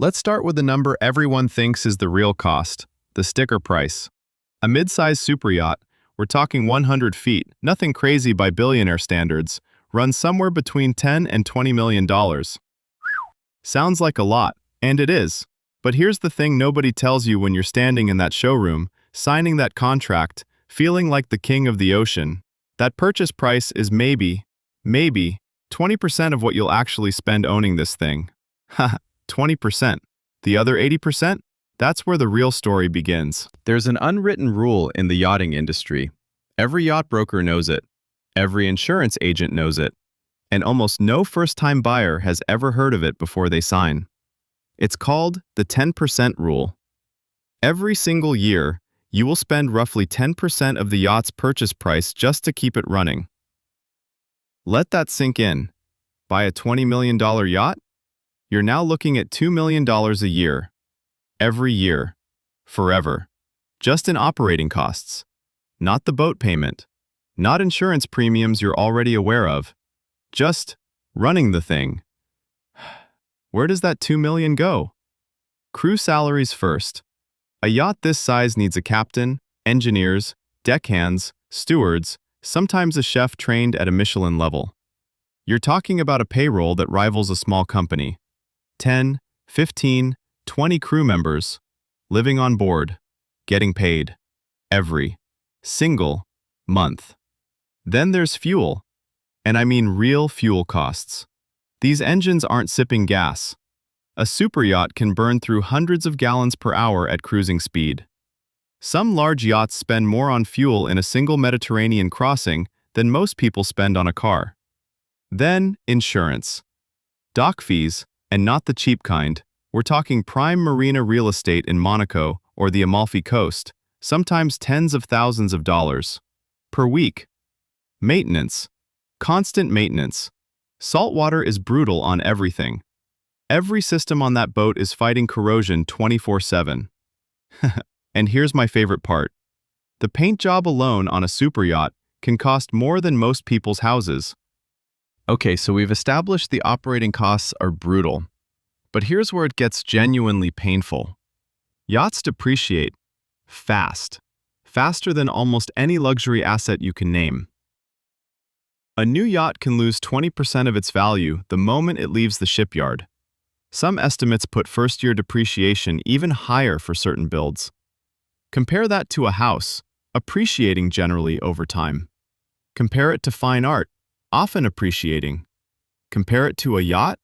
Let's start with the number everyone thinks is the real cost, the sticker price. A mid-size superyacht, we're talking 100 feet, nothing crazy by billionaire standards, runs somewhere between $10 and $20 million. Sounds like a lot, and it is. But here's the thing nobody tells you when you're standing in that showroom, signing that contract, feeling like the king of the ocean. That purchase price is maybe 20% of what you'll actually spend owning this thing. Haha, 20%. The other 80%? That's where the real story begins. There's an unwritten rule in the yachting industry. Every yacht broker knows it. Every insurance agent knows it. And almost no first-time buyer has ever heard of it before they sign. It's called the 10% rule. Every single year, you will spend roughly 10% of the yacht's purchase price just to keep it running. Let that sink in. Buy a $20 million yacht? You're now looking at $2 million a year. Every year. Forever. Just in operating costs. Not the boat payment. Not insurance premiums you're already aware of. Just running the thing. Where does that $2 million go? Crew salaries first. A yacht this size needs a captain, engineers, deckhands, stewards, sometimes a chef trained at a Michelin level. You're talking about a payroll that rivals a small company. 10, 15, 20 crew members, living on board, getting paid, every single month. Then there's fuel, and I mean real fuel costs. These engines aren't sipping gas. A superyacht can burn through hundreds of gallons per hour at cruising speed. Some large yachts spend more on fuel in a single Mediterranean crossing than most people spend on a car. Then, insurance. Dock fees, and not the cheap kind. We're talking prime marina real estate in Monaco or the Amalfi Coast, sometimes tens of thousands of dollars per week. Maintenance. Constant maintenance. Saltwater is brutal on everything. Every system on that boat is fighting corrosion 24/7. And here's my favorite part. The paint job alone on a superyacht can cost more than most people's houses. Okay, so we've established the operating costs are brutal. But here's where it gets genuinely painful. Yachts depreciate fast. Faster than almost any luxury asset you can name. A new yacht can lose 20% of its value the moment it leaves the shipyard. Some estimates put first-year depreciation even higher for certain builds. Compare that to a house, appreciating generally over time. Compare it to fine art, often appreciating. Compare it to a yacht,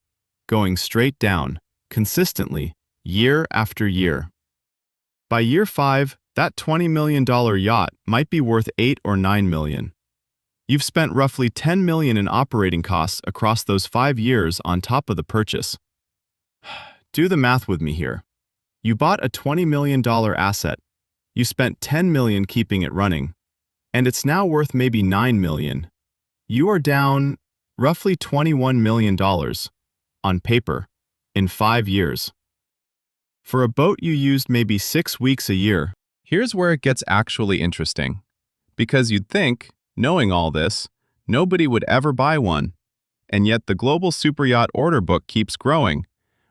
going straight down, consistently, year after year. By year 5, that $20 million yacht might be worth $8 or $9 million. You've spent roughly $10 million in operating costs across those 5 years on top of the purchase. Do the math with me here. You bought a $20 million asset. You spent $10 million keeping it running, and it's now worth maybe $9 million. You are down roughly $21 million on paper in 5 years. For a boat you used maybe 6 weeks a year. Here's where it gets actually interesting. Because you'd think, knowing all this, nobody would ever buy one. And yet the global superyacht order book keeps growing.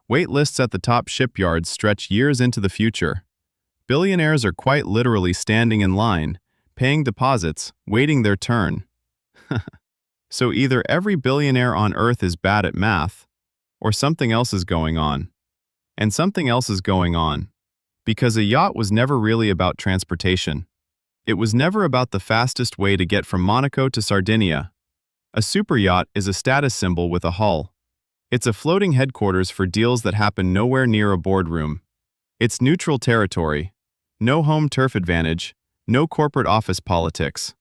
Wait lists at the top shipyards stretch years into the future. Billionaires are quite literally standing in line, paying deposits, waiting their turn. So either every billionaire on Earth is bad at math, or something else is going on. And something else is going on. Because a yacht was never really about transportation. It was never about the fastest way to get from Monaco to Sardinia. A superyacht is a status symbol with a hull. It's a floating headquarters for deals that happen nowhere near a boardroom. It's neutral territory. No home turf advantage. No corporate office politics.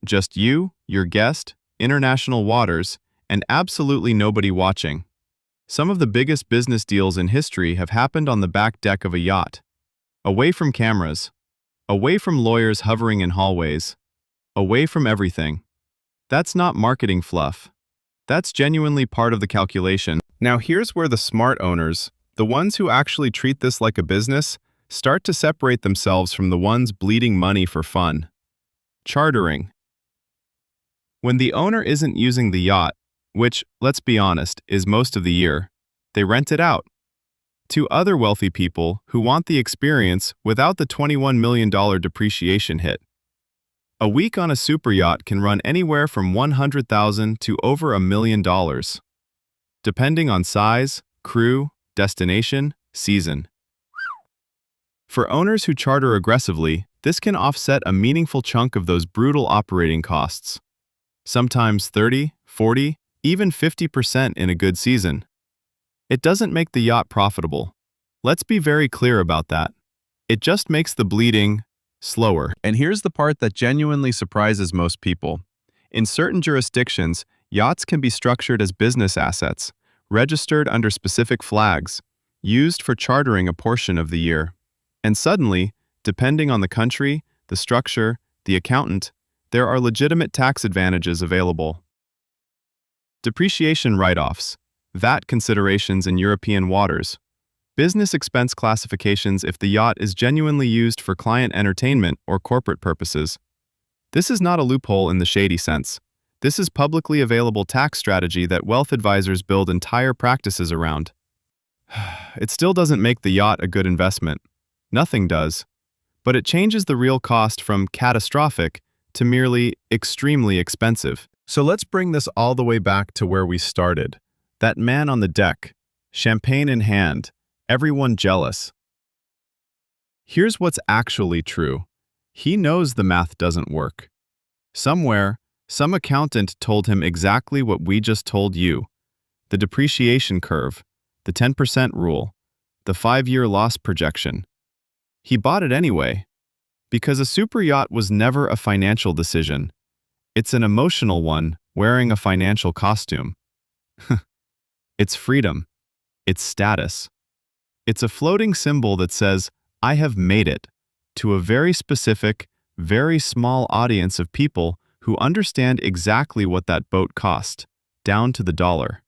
Just you, your guest, international waters, and absolutely nobody watching. Some of the biggest business deals in history have happened on the back deck of a yacht. Away from cameras. Away from lawyers hovering in hallways. Away from everything. That's not marketing fluff. That's genuinely part of the calculation. Now here's where the smart owners, the ones who actually treat this like a business, start to separate themselves from the ones bleeding money for fun. Chartering. When the owner isn't using the yacht, which, let's be honest, is most of the year, they rent it out. to other wealthy people who want the experience without the $21 million depreciation hit. A week on a super yacht can run anywhere from $100,000 to over $1 million, depending on size, crew, destination, season. For owners who charter aggressively, this can offset a meaningful chunk of those brutal operating costs, sometimes 30, 40, even 50% in a good season. It doesn't make the yacht profitable. Let's be very clear about that. It just makes the bleeding slower. And here's the part that genuinely surprises most people. In certain jurisdictions, yachts can be structured as business assets, registered under specific flags, used for chartering a portion of the year. And suddenly, depending on the country, the structure, the accountant, there are legitimate tax advantages available. Depreciation write-offs, VAT considerations in European waters, business expense classifications if the yacht is genuinely used for client entertainment or corporate purposes. This is not a loophole in the shady sense. This is publicly available tax strategy that wealth advisors build entire practices around. It still doesn't make the yacht a good investment. Nothing does. But it changes the real cost from catastrophic to merely extremely expensive. So let's bring this all the way back to where we started. That man on the deck, champagne in hand, everyone jealous. Here's what's actually true. He knows the math doesn't work. Somewhere, some accountant told him exactly what we just told you. The depreciation curve, the 10% rule, the 5-year loss projection. He bought it anyway, because a super yacht was never a financial decision. It's an emotional one, wearing a financial costume. It's freedom. It's status. It's a floating symbol that says, I have made it, to a very specific, very small audience of people who understand exactly what that boat cost, down to the dollar.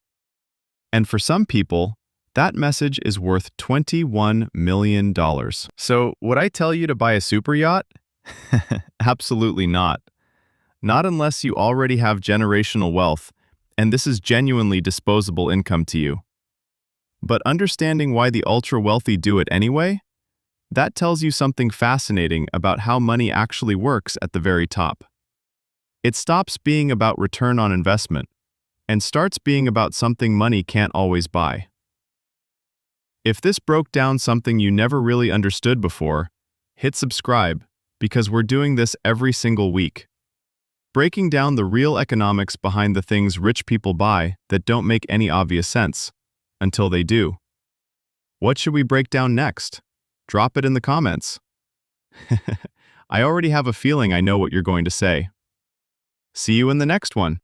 And for some people, that message is worth $21 million. So, would I tell you to buy a super yacht? Absolutely not. Not unless you already have generational wealth, and this is genuinely disposable income to you. But understanding why the ultra-wealthy do it anyway? That tells you something fascinating about how money actually works at the very top. It stops being about return on investment, and starts being about something money can't always buy. If this broke down something you never really understood before, hit subscribe, because we're doing this every single week. Breaking down the real economics behind the things rich people buy that don't make any obvious sense, until they do. What should we break down next? Drop it in the comments. I already have a feeling I know what you're going to say. See you in the next one.